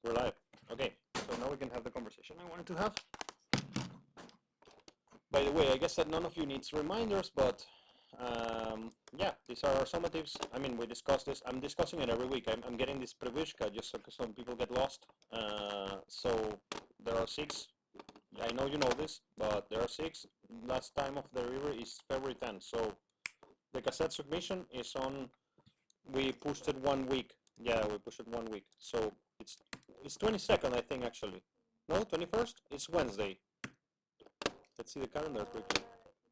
We're live. Okay, so now we can have the conversation I wanted to have. By the way, I guess that none of you needs reminders, but yeah, these are our summatives. I mean, we discussed this. I'm discussing it every week. I'm getting this prevushka just so some people get lost. So there are 6. I know you know this, but there are 6. Last time of the river is February 10th. So the cassette submission is on. We pushed it 1 week. Yeah, we pushed it 1 week. So it's 22nd, I think, actually. No, 21st? It's Wednesday. Let's see the calendar quickly.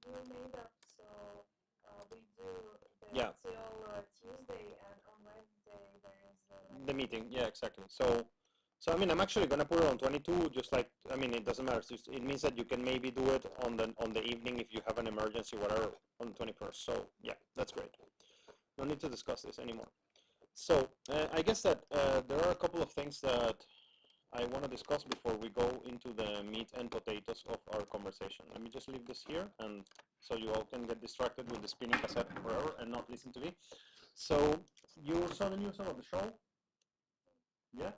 You made up, so we do Yeah. till Tuesday, and on Wednesday there is the meeting. Yeah, exactly. So I mean, I'm actually gonna put it on 22. Just like, I mean, it doesn't matter. It means that you can maybe do it on the evening if you have an emergency, whatever, on the 21st. So yeah, that's great. No need to discuss this anymore. So I guess that there are a couple of things that I want to discuss before we go into the meat and potatoes of our conversation. Let me just leave this here, and so you all can get distracted with the spinning cassette forever and not listen to me. So you saw the news about the show? Yeah?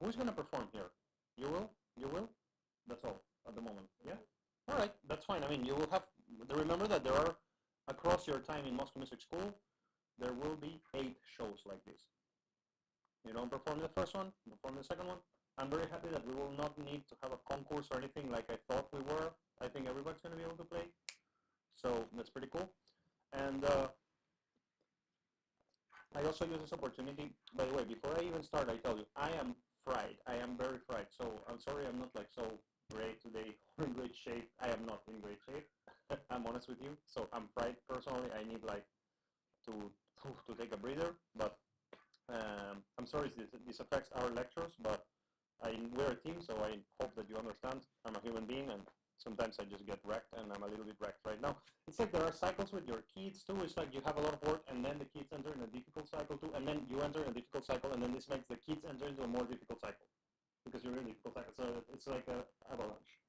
Who's going to perform here? You will? You will? That's all at the moment. Yeah? All right, that's fine. I mean, you will have, remember that there are, across your time in Moscow Music School, there will be 8 shows like this. You don't perform the first one, perform the second one. I'm very happy that we will not need to have a concourse or anything like I thought we were. I think everybody's going to be able to play. So that's pretty cool. And I also use this opportunity, by the way, before I even start, I tell you, I am fried. I am very fried. So I'm sorry I'm not like so great today or in great shape. I am not in great shape. I'm honest with you. So I'm fried personally. I need like to take a breather, but I'm sorry this affects our lectures, but we're a team, so I hope that you understand. I'm a human being, and sometimes I just get wrecked, and I'm a little bit wrecked right now. It's like there are cycles with your kids too. It's like you have a lot of work, and then the kids enter in a difficult cycle too, and then you enter in a difficult cycle, and then this makes the kids enter into a more difficult cycle because you're in a difficult cycle. So it's like an avalanche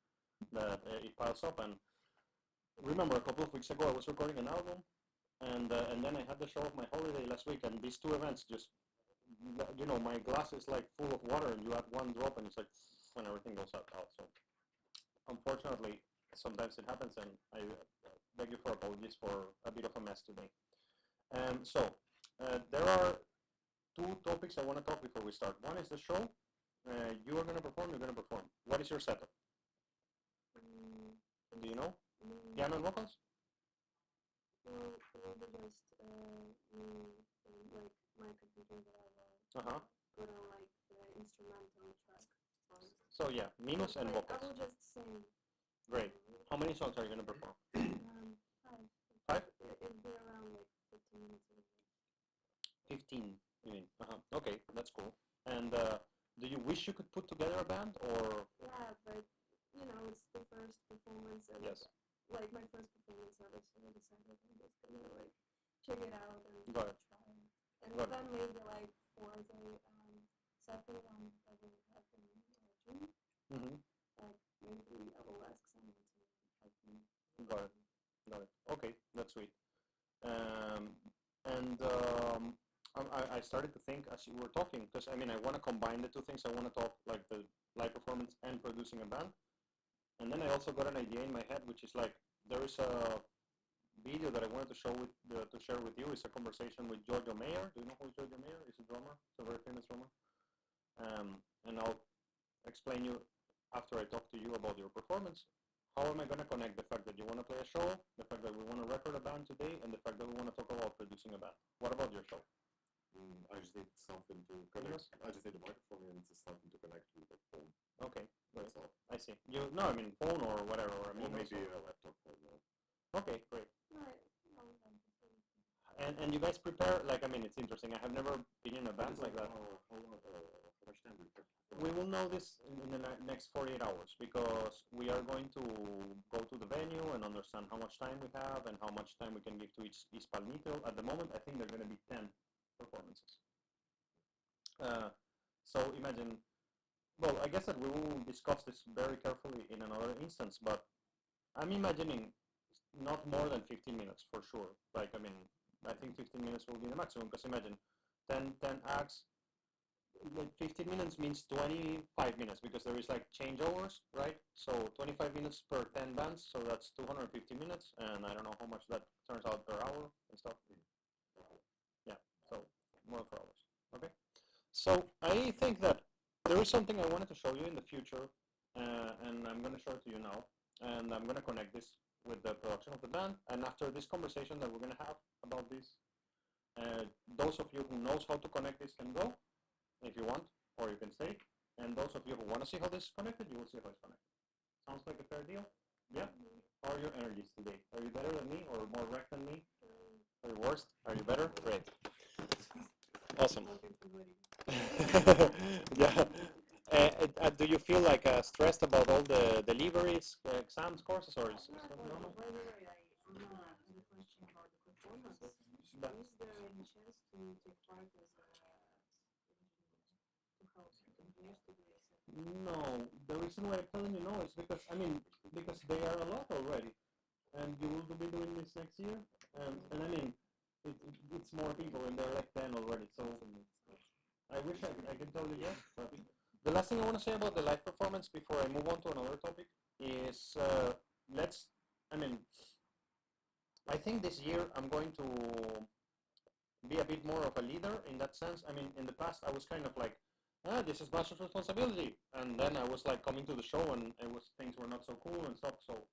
that it piles up. And remember, a couple of weeks ago, I was recording an album, and then I had the show of my holiday last week, and these 2 events just, you know, my glass is like full of water, and you add 1 drop, and it's like, and everything goes out. So unfortunately, sometimes it happens, and I beg you for apologies for a bit of a mess today. So there are 2 topics I want to talk before we start. One is the show. You are going to perform, you're going to perform. What is your setup? Do you know? Piano and vocals? well, maybe just like my computer that I will put on like the instrumental track songs. So yeah, minus and like, vocals. I will just sing. Great. How many songs are you going to perform? 5. 5? It'll be around like 15 minutes. 15, you mean? Okay, that's cool. And do you wish you could put together a band, or? Yeah, but you know, it's the first performance, and Yes. like my first performance ever, so I decided I'm just gonna like check it out and Got it. try it. And Got it. then maybe like for the second one that will happen in June, like maybe I will ask someone to help me. Got it. Got it. Okay, that's sweet. I started to think as you were talking, because I mean I want to combine the 2 things. I want to talk like the live performance and producing a band. And then I also got an idea in my head, which is like there is a video that I wanted to share with you. It's a conversation with Giorgio Mayer. Do you know who Giorgio Mayer is? A drummer. It's a very famous drummer. And I'll explain you after I talk to you about your performance. How am I going to connect the fact that you want to play a show, the fact that we want to record a band today, and the fact that we want to talk about producing a band? What about your show? I just need something to connect. I just need a microphone and just something to connect with the phone. Okay, great. That's all. I see. I mean phone or whatever. Or maybe a laptop. Okay, great. Right. And you guys prepare, like, I mean, it's interesting. I have never been in a band like that. How much time do you have? We will know this in the next 48 hours, because we are going to go to the venue and understand how much time we have and how much time we can give to each palmito. At the moment, I think there are going to be 10 performances. So imagine, well, I guess that we will discuss this very carefully in another instance, but I'm imagining not more than 15 minutes for sure. Like, I mean, I think 15 minutes will be the maximum, because imagine 10 acts, like 15 minutes means 25 minutes because there is like changeovers, right? So 25 minutes per 10 bands, so that's 250 minutes, and I don't know how much that turns out per hour and stuff. Yeah, so more than 4 hours. Okay. So I think that there is something I wanted to show you in the future, and I'm going to show it to you now, and I'm going to connect this with the production of the band, and after this conversation that we're going to have about this, those of you who knows how to connect this can go, if you want, or you can stay, and those of you who want to see how this is connected, you will see how it's connected. Sounds like a fair deal? Yeah? How are your energies today? Are you better than me, or more wrecked than me? Or worse? Are you better? Great. Awesome. Yeah. Do you feel like stressed about all the deliveries, exams, courses, or is it normal? By the way, I have a question about the performance. Is there any chance to take part as a to help engineers to do this? No. The reason why I'm telling you no is because, I mean, because they are a lot already, and you will be doing this next year, and I mean, it's more people, and there are like 10 already, so I wish I could tell you yes, but the last thing I want to say about the live performance before I move on to another topic is I think this year I'm going to be a bit more of a leader in that sense. I mean, in the past I was kind of like, this is Basha's responsibility, and then I was like coming to the show and things were not so cool and stuff. So,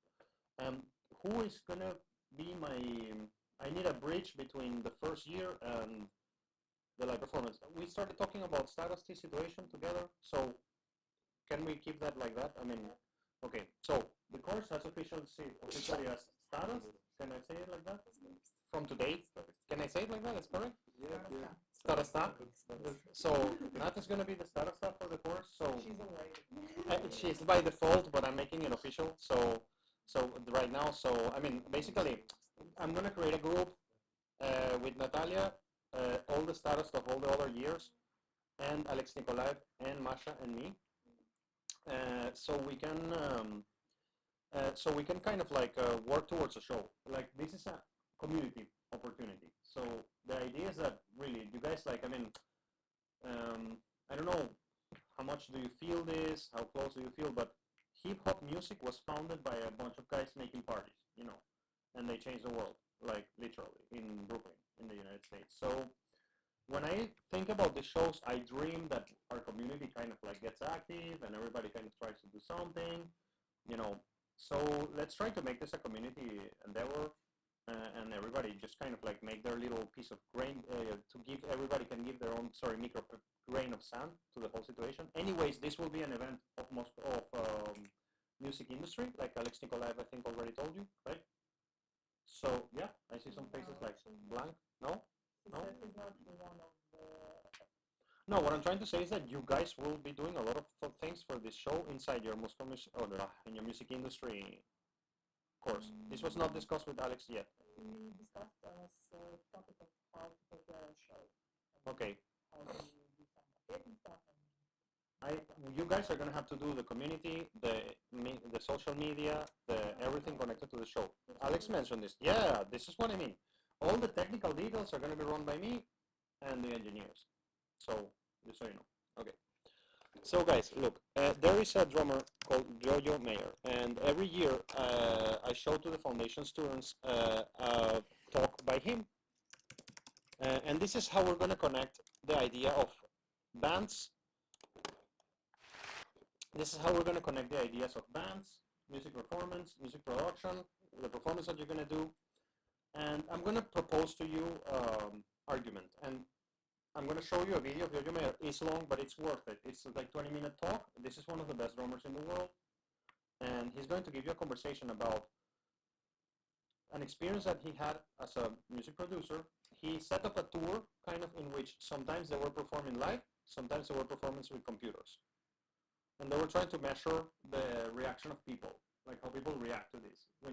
who is gonna be I need a bridge between the first year and the live performance. We started talking about status situation together, so can we keep that like that? I mean, okay, so the course has officially as status. Can I say it like that? From today? Can I say it like that? It's correct? Yeah. Status staff. So Nat is going to be the status staff for the course. So she's by default, but I'm making it official. So right now, so I mean, basically, I'm going to create a group with Natalia, all the status of all the other years, and Alex Nikolaev and Masha and me. So we can kind of like work towards a show. Like this is a community opportunity. So the idea is that really you guys like, I mean, I don't know how much do you feel this, how close do you feel, but hip hop music was founded by a bunch of guys making parties, you know, and they changed the world, like literally in Brooklyn, in the United States. So when I think about the shows, I dream that our community kind of like gets active and everybody kind of tries to do something, you know. So let's try to make this a community endeavor, and everybody just kind of like make their little piece of grain to give, everybody can give their own, micro grain of sand to the whole situation. Anyways, this will be an event of music industry, like Alex Nikolaev I think already told you, right? So yeah, I see some faces like blank. No? No? No, what I'm trying to say is that you guys will be doing a lot of things for this show inside your in your music industry course. This was not discussed with Alex yet. We discussed as topic of how to prepare a show. Okay. How to do some marketing stuff. You guys are gonna have to do the community, the social media, everything connected to the show. Alex mentioned this. Yeah, this is what I mean. All the technical details are gonna be run by me and the engineers. So just so you know. Okay. So guys, look, there is a drummer called Jojo Mayer, and every year I show to the foundation students a talk by him, and this is how we're going to connect the idea of bands. This is how we're going to connect the ideas of bands, music performance, music production, the performance that you're going to do, and I'm going to propose to you argument. And I'm going to show you a video of Jojo Mayer. It's long, but it's worth it. It's like 20-minute talk. This is one of the best drummers in the world. And he's going to give you a conversation about an experience that he had as a music producer. He set up a tour, kind of in which sometimes they were performing live, sometimes they were performing with computers. And they were trying to measure the reaction of people, like how people react to this. When